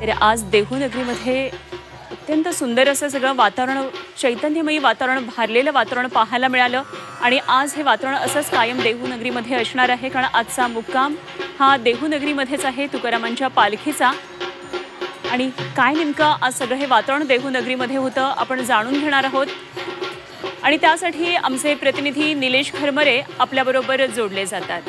तर आज देहूनगरीमध्ये अत्यंत सुंदर असं सगळं वातावरण, चैतन्यमयी वातावरण, भारलेलं वातावरण पाहायला मिळालं. आणि आज हे वातावरण असंच कायम देहूनगरीमध्ये असणार आहे, कारण आजचा मुक्काम हा देहूनगरीमध्येच आहे, तुकारामांच्या पालखीचा. आणि काय नेमकं आज सगळं हे वातावरण देहूनगरीमध्ये होतं आपण जाणून घेणार आहोत. आणि त्यासाठी आमचे प्रतिनिधी निलेश खरमरे आपल्याबरोबर जोडले जातात.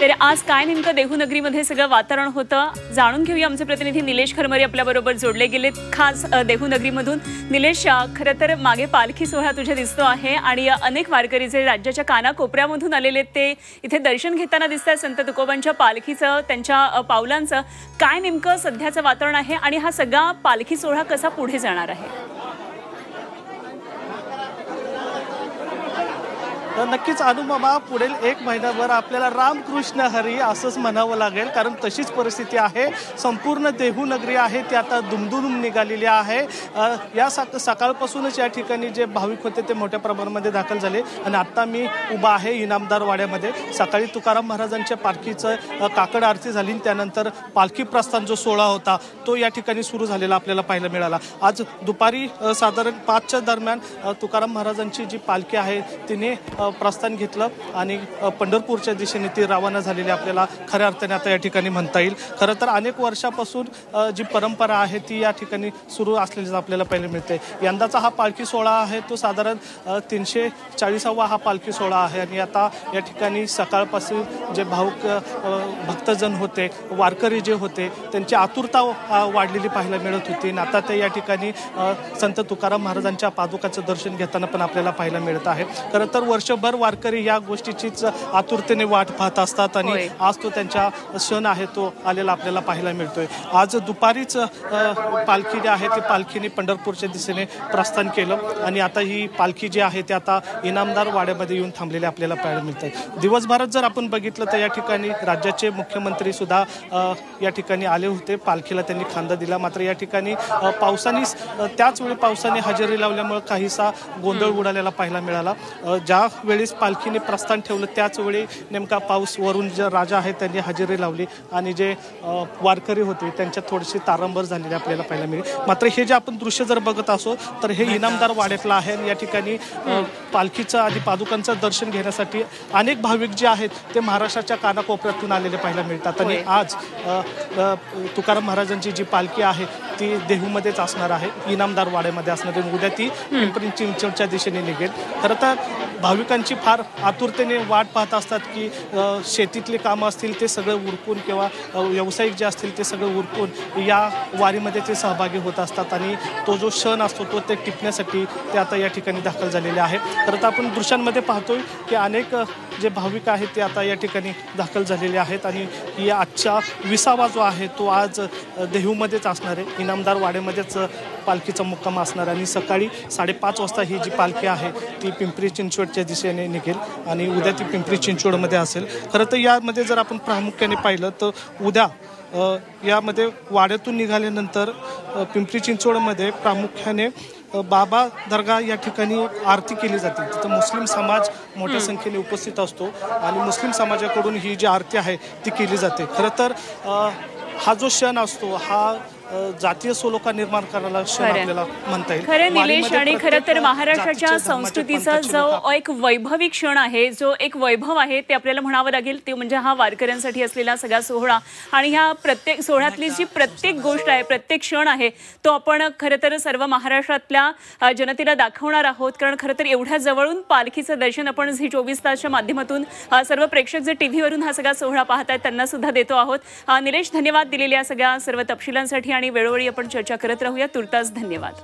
तर आज काय नेमकं देहूनगरीमध्ये सगळं वातावरण होतं जाणून घेऊया. आमचे प्रतिनिधी निलेश खरमरे आपल्याबरोबर जोडले गेलेत खास देहूनगरीमधून. निलेश, खरं तर मागे पालखी सोहळा तुझे दिसतो आहे आणि अनेक वारकरी जे राज्याच्या कानाकोपऱ्यामधून आलेले ते इथे दर्शन घेताना दिसत आहेत संत तुकोबांच्या पालखीचं, त्यांच्या पावलांचं. काय नेमकं सध्याचं वातावरण आहे आणि हा सगळा पालखी सोहळा कसा पुढे जाणार आहे? नक्कीच अनुपमा, पुढील एक महिनाभर आपल्याला रामकृष्ण हरी असंच म्हणावं लागेल, कारण तशीच परिस्थिती आहे. संपूर्ण देहूनगरी आहे ती आता दुमदुम निघालेली आहे. या सकाळपासूनच या ठिकाणी जे भाविक होते ते मोठ्या प्रमाणामध्ये दाखल झाले. आणि आत्ता मी उभा आहे इनामदार वाड्यामध्ये. सकाळी तुकाराम महाराजांच्या पालखीचं काकड आरती झाली, त्यानंतर पालखी प्रस्थान जो सोहळा होता तो या ठिकाणी सुरू झालेला आपल्याला पाहायला मिळाला. आज दुपारी साधारण 5च्या दरम्यान तुकाराम महाराजांची जी पालखी आहे तिने प्रस्थान घेतलं आणि पंढरपूरच्या दिशेने ती रवाना झालेली आपल्याला खऱ्या अर्थाने आता या ठिकाणी म्हणता येईल. खरं तर अनेक वर्षापासून जी परंपरा आहे ती या ठिकाणी सुरू असलेली आपल्याला पाहायला मिळते. यंदाचा हा पालखी सोहळा आहे तो साधारण 340वा हा पालखी सोहळा आहे. आणि आता या ठिकाणी सकाळपासून जे भाऊक भक्तजन होते, वारकरी जे होते, त्यांची आतुरता वाढलेली पाहायला मिळत होती. आणि आता ते या ठिकाणी संत तुकाराम महाराजांच्या पादुकाचं दर्शन घेताना पण आपल्याला पाहायला मिळत आहे. खरं तर वर्षभर वारकरी या गोष्टीचीच आतुरतेने वाट पाहत असतात आणि आज तो त्यांचा सण आहे तो आलेला आपल्याला पाहायला मिळतोय. आज दुपारीच पालखी जी आहे ती पालखीने पंढरपूरच्या दिशेने प्रस्थान केलं आणि आता ही पालखी जी आहे ती आता इनामदार वाड्यामध्ये येऊन थांबलेले आपल्याला पाहायला मिळते. दिवसभरात जर आपण बघितलं तर या ठिकाणी राज्याचे मुख्यमंत्री सुद्धा या ठिकाणी आले होते. पालखीला त्यांनी खांदा दिला. मात्र या ठिकाणी त्याच वेळी पावसाने हजेरी लावल्यामुळे काहीसा गोंधळ उडालेला पाहायला मिळाला. ज्या वेळेस पालखीने प्रस्थान ठेवलं त्याच वेळी नेमका पाऊस वरून जे राजा आहे त्यांनी हजेरी लावली आणि जे वारकरी होते त्यांच्यात थोडीशी तारंबळ झालेली आपल्याला पाहायला मिळेल. मात्र हे जे आपण दृश्य जर बघत असो तर हे इनामदार वाड्यातलं आहे आणि या ठिकाणी पालखीचं आणि पादुकांचं दर्शन घेण्यासाठी अनेक भाविक जे आहेत ते महाराष्ट्राच्या कानाकोपऱ्यातून आलेले पाहायला मिळतात. आणि आज तुकाराम महाराजांची जी पालखी आहे ती देहूमध्येच असणार आहे, इनामदार वाड्यामध्ये असणार आहे. उद्या ती पिंपरी चिंचवडच्या दिशेने निघेल. खरं तर भाविकांची फार आतुरतेने वाट पाहत असतात की शेतीतले कामं असतील ते सगळं उरकून किंवा व्यावसायिक जे असतील ते सगळं उरकून या वारीमध्ये ते सहभागी होत असतात आणि तो जो क्षण असतो तो ते टिपण्यासाठी ते आता या ठिकाणी दाखल झालेले आहे. खरं तर आपण दृश्यांमध्ये पाहतोय की अनेक जे भाविक आहेत ते आता या ठिकाणी दाखल झालेले आहेत आणि या आजचा 20वा जो आहे तो आज देहूमध्येच असणार आहे, इनामदार वाड्यामध्येच पालखीचा मुक्काम असणार. आणि सकाळी 5:30 वाजता ही जी पालखी आहे ती पिंपरी चिंचवडच्या दिशेने निघेल आणि उद्या ती पिंपरी चिंचवडमध्ये असेल. खरं तर यामध्ये जर आपण प्रामुख्याने पाहिलं तर उद्या यामध्ये वाड्यातून निघाल्यानंतर पिंपरी चिंचवडमध्ये प्रामुख्याने बाबा दर्गा या ठिकाणी आरती केली जाते. तिथं मुस्लिम समाज मोठ्या संख्येने उपस्थित असतो आणि मुस्लिम समाजाकडून ही जी आरती आहे ती केली जाते. खरं तर हा जो क्षण असतो हा जातीय सोलोका निर्माण करायला क्षण आपल्याला म्हणता येईल. खरं निलेश, आणि खरं तर महाराष्ट्राच्या संस्कृतीचा जो एक वैभवी क्षण आहे, जो एक वैभव आहे ते आपल्याला म्हणावं लागेल, ते म्हणजे हा वारकऱ्यांसाठी असलेला सगळा सोहळा. आणि ह्या प्रत्येक सोहळ्यातली जी प्रत्येक गोष्ट आहे, प्रत्येक क्षण आहे तो आपण खरं तर सर्व महाराष्ट्रातल्या जनतेला दाखवणार आहोत. कारण खरं तर एवढ्या जवळून पालखीचं दर्शन आपण झी 24 तासच्या माध्यमातून सर्व प्रेक्षक जे टीव्हीवरून हा सगळा सोहळा पाहत आहेत त्यांना सुद्धा देतो आहोत. निलेश, धन्यवाद दिलेल्या सगळ्या सर्व तपशिलांसाठी आणि वेळोवेळी आपण चर्चा करत राहूया. तुर्तास धन्यवाद.